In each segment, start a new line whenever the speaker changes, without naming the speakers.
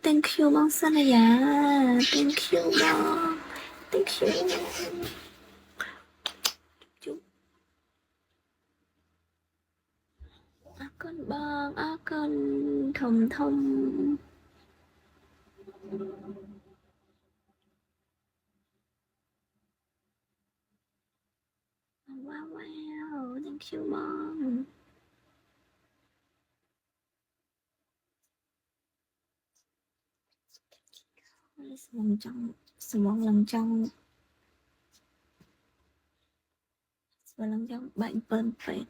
Thank you bông xanh này dạ. Thank you bông. Thank you. Con bông, con thông thông. Wow wow, thank you bông. Semua lần trong bệnh phân phải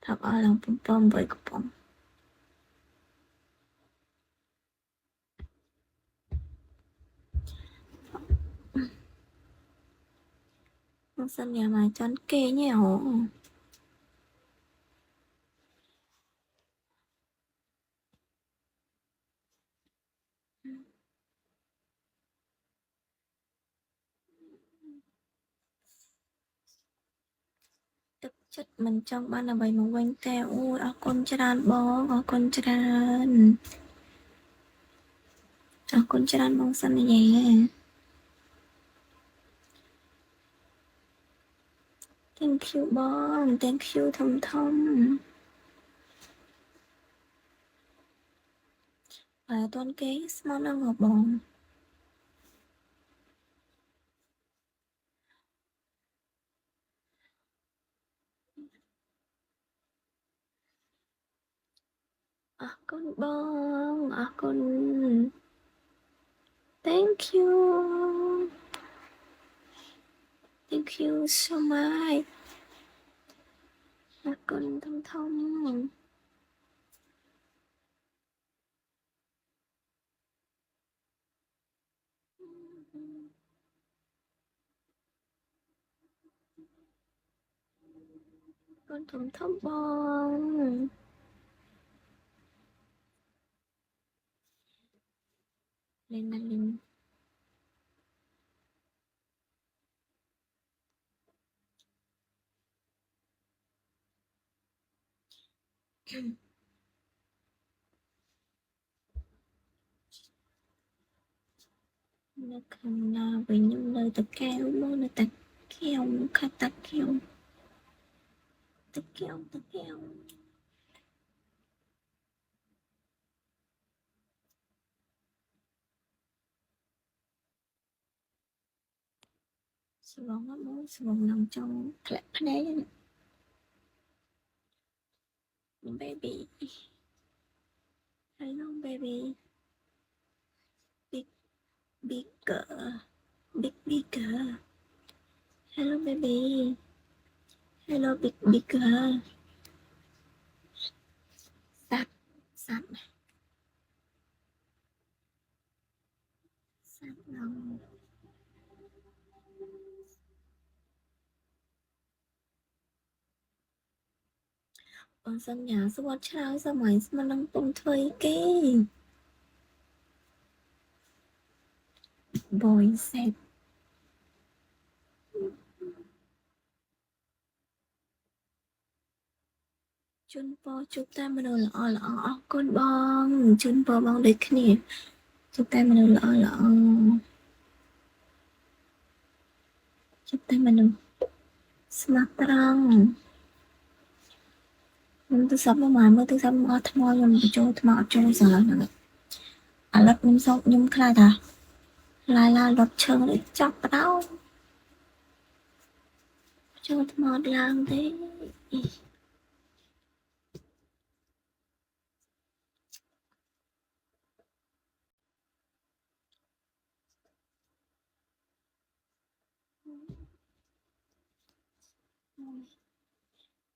thật ở lòng pom với cục bông. Con sân nhà mà chọn kê nhé hổ. Thực chất mình trong ban là bày mà quanh teo. Ôi, con charan bó, con charan. Con charan bông xanh này nhé. Thank you bông, thank you thông thông. Và tuần kế món ăn ngọt bông. Con bông, con. Thank you. Thank you so much. Con thông thông. Con thông thông bông. Lên lên. Nó không nào với những lời tập kéo luôn là tập kéo khá tập kéo tập kéo tập kéo sự bóng nó muốn sự bóng nằm trong clap đấy baby hello baby big big girl big girl hello baby hello big girl sạch sạch sạch lòng con sân nhà số một trái ra ngoài mà đang tung thuê cái boy set chun po chụp tay mà đồ lọ con bong chun po bong đấy cái này chụp tay mà đồ lọ chụp tay mà đồ smart trăng mình tôi sắp mà mới tôi sắp mà tham gia mình cho giờ nữa à lấp nhung sâu nhung khai ta lại là lọt chân để chọc vào đâu cho tham gia làm thế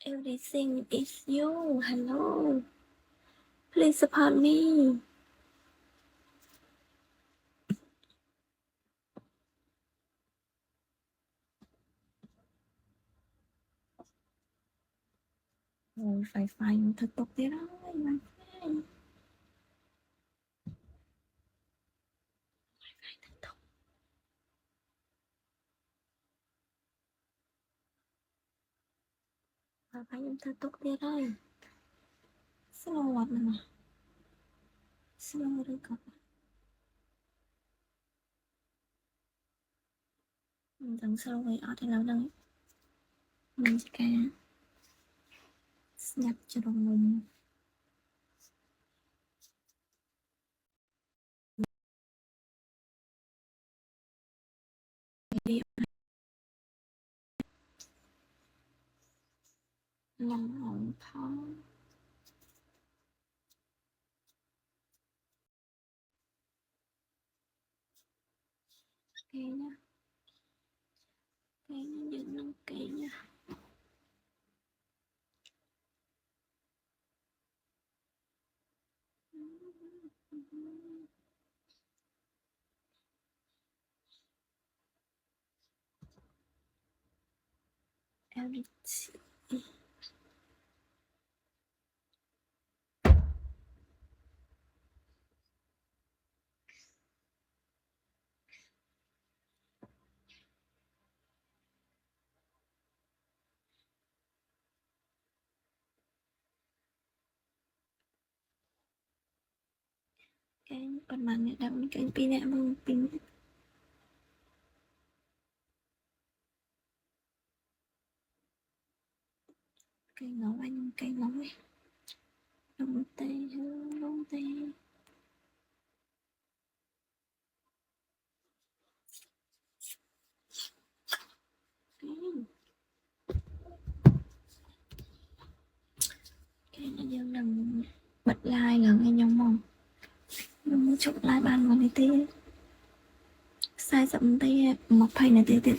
everything is you hello please support me rồi phải thật tốt thế đó phải thật tốt thế đây slow nè slow được không tầng sâu vậy ở thì lâu đây mình ca snap cho đồng mình đi nằm hồng khó cái nhá cái nó dựng nó cái nhá edit cái còn mà này đậm cái pin này bằng pin cái ngấu anh cái ngấu ấy lông tê lông tê cái nó dân đừng bật like là nghe nhau mong nó chụp like bàn vào này tê sai dậm tê một phây này tê tê bật